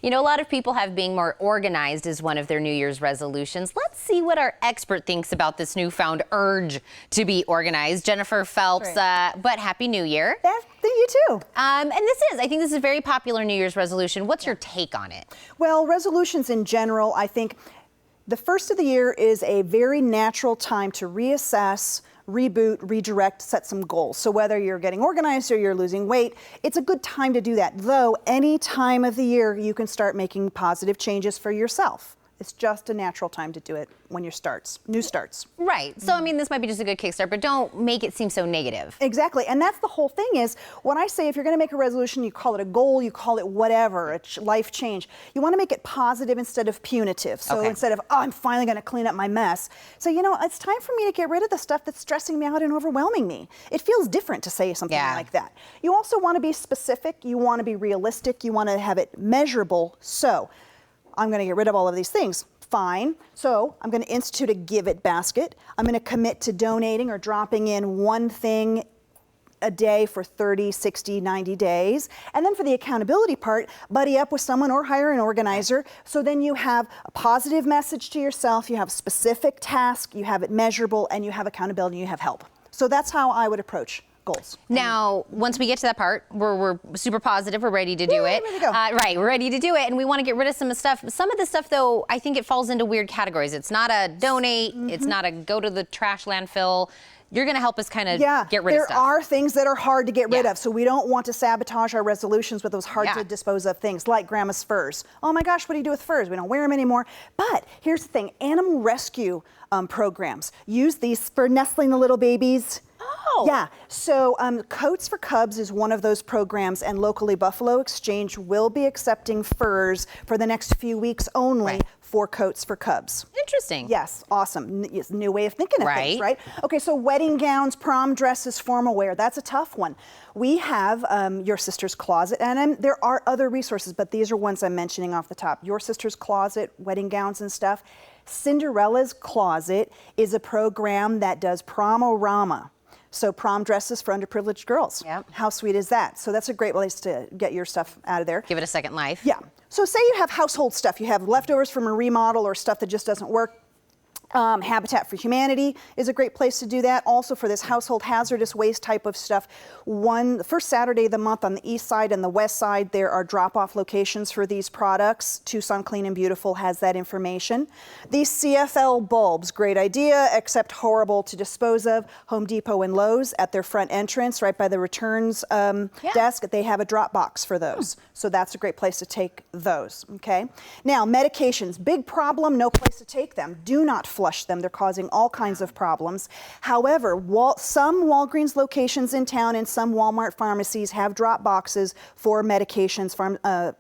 You know, a lot of people have being more organized as one of their New Year's resolutions. Let's see what our expert thinks about this newfound urge to be organized. Jennifer Phelps, but Happy New Year. Thank you too. And I think this is a very popular New Year's resolution. What's your take on it? Well, resolutions in general, I think the first of the year is a very natural time to reassess, reboot, redirect, set some goals. So whether you're getting organized or you're losing weight, it's a good time to do that. Though any time of the year you can start making positive changes for yourself. It's just a natural time to do it when your new starts. Right. So, I mean, this might be just a good kickstart, but don't make it seem so negative. Exactly. And that's the whole thing is, when I say if you're going to make a resolution, you call it a goal, you call it whatever, a life change. You want to make it positive instead of punitive. So instead of, oh, I'm finally going to clean up my mess. So, you know, it's time for me to get rid of the stuff that's stressing me out and overwhelming me. It feels different to say something like that. You also want to be specific. You want to be realistic. You want to have it measurable. So I'm going to get rid of all of these things. Fine. So I'm going to institute a give it basket. I'm going to commit to donating or dropping in one thing a day for 30, 60, 90 days. And then for the accountability part, buddy up with someone or hire an organizer. So then you have a positive message to yourself, you have specific task, you have it measurable, and you have accountability, and you have help. So that's how I would approach goals. Now, once we get to that part where we're super positive, we're ready to do it. Ready to go. Right, we're ready to do it, and we want to get rid of some of the stuff. Some of the stuff, though, I think it falls into weird categories. It's not a donate, it's not a go to the trash landfill. You're going to help us kind of get rid of stuff. There are things that are hard to get rid of, so we don't want to sabotage our resolutions with those hard to dispose of things, like grandma's furs. Oh my gosh, what do you do with furs? We don't wear them anymore. But here's the thing, animal rescue programs use these for nestling the little babies. Oh. Yeah, so Coats for Cubs is one of those programs, and locally Buffalo Exchange will be accepting furs for the next few weeks only for Coats for Cubs. Interesting. Yes, awesome. New way of thinking of things, right? Okay, so wedding gowns, prom dresses, formal wear, that's a tough one. We have Your Sister's Closet, and there are other resources, but these are ones I'm mentioning off the top. Your Sister's Closet, wedding gowns and stuff. Cinderella's Closet is a program that does prom-o-rama. So prom dresses for underprivileged girls. Yep. How sweet is that? So that's a great place to get your stuff out of there. Give it a second life. Yeah. So say you have household stuff. You have leftovers from a remodel or stuff that just doesn't work. Habitat for Humanity is a great place to do that. Also for this household hazardous waste type of stuff. The first Saturday of the month on the east side and the west side, there are drop-off locations for these products. Tucson Clean and Beautiful has that information. These CFL bulbs, great idea, except horrible to dispose of. Home Depot and Lowe's at their front entrance, right by the returns desk, they have a drop box for those. So that's a great place to take those, okay? Now, medications, big problem, no place to take them. Do not flush them. They're causing all kinds of problems. However, some Walgreens locations in town and some Walmart pharmacies have drop boxes for medications,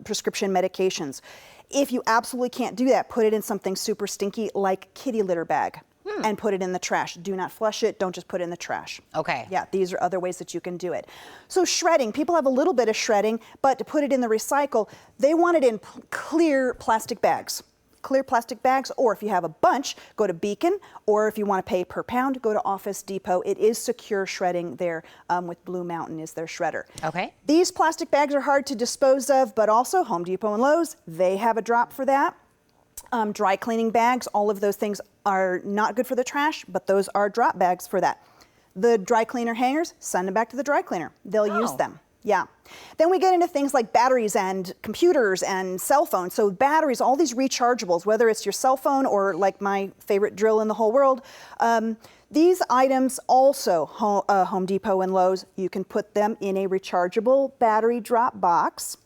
prescription medications. If you absolutely can't do that, put it in something super stinky like kitty litter bag and put it in the trash. Do not flush it. Don't just put it in the trash. Okay. Yeah, these are other ways that you can do it. So shredding, people have a little bit of shredding, but to put it in the recycle, they want it in clear plastic bags. Clear plastic bags, or if you have a bunch, go to Beacon, or if you want to pay per pound, go to Office Depot. It is secure shredding there with Blue Mountain is their shredder. Okay. These plastic bags are hard to dispose of, but also Home Depot and Lowe's, they have a drop for that. Dry cleaning bags, all of those things are not good for the trash, but those are drop bags for that. The dry cleaner hangers, send them back to the dry cleaner. They'll use them. Yeah. Then we get into things like batteries and computers and cell phones. So batteries, all these rechargeables, whether it's your cell phone or like my favorite drill in the whole world, these items also, Home Depot and Lowe's, you can put them in a rechargeable battery drop box.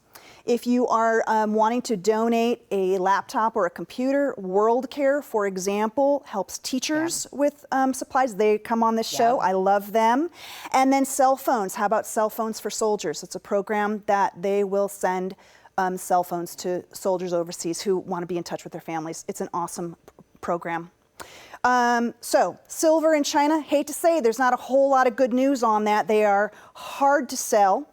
If you are wanting to donate a laptop or a computer, WorldCare, for example, helps teachers with supplies. They come on this show. I love them. And then cell phones. How about cell phones for soldiers? It's a program that they will send cell phones to soldiers overseas who want to be in touch with their families. It's an awesome program. So silver and China, hate to say, there's not a whole lot of good news on that. They are hard to sell.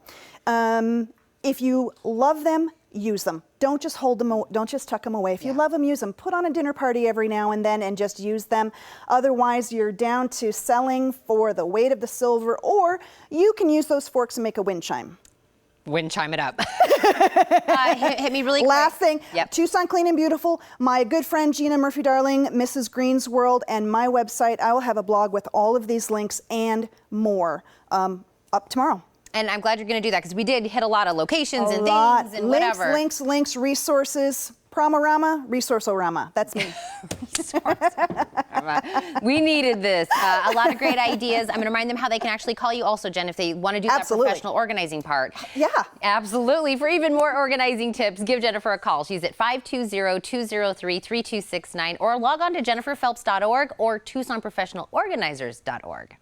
If you love them, use them. Don't just hold them, don't just tuck them away. If you love them, use them. Put on a dinner party every now and then and just use them. Otherwise, you're down to selling for the weight of the silver, or you can use those forks and make a wind chime. Chime it up. Hit me really quick. Last thing, Yep. Tucson Clean and Beautiful, my good friend Gina Murphy-Darling, Mrs. Green's World, and my website. I will have a blog with all of these links and more up tomorrow. And I'm glad you're going to do that because we did hit a lot of locations and lot. things and links, whatever. links, resources. Promorama, Resourceorama. That's me. We needed this. A lot of great ideas. I'm going to remind them how they can actually call you also, Jen, if they want to do that professional organizing part. Yeah. Absolutely. For even more organizing tips, give Jennifer a call. She's at 520-203-3269 or log on to jenniferphelps.org or TucsonProfessionalOrganizers.org.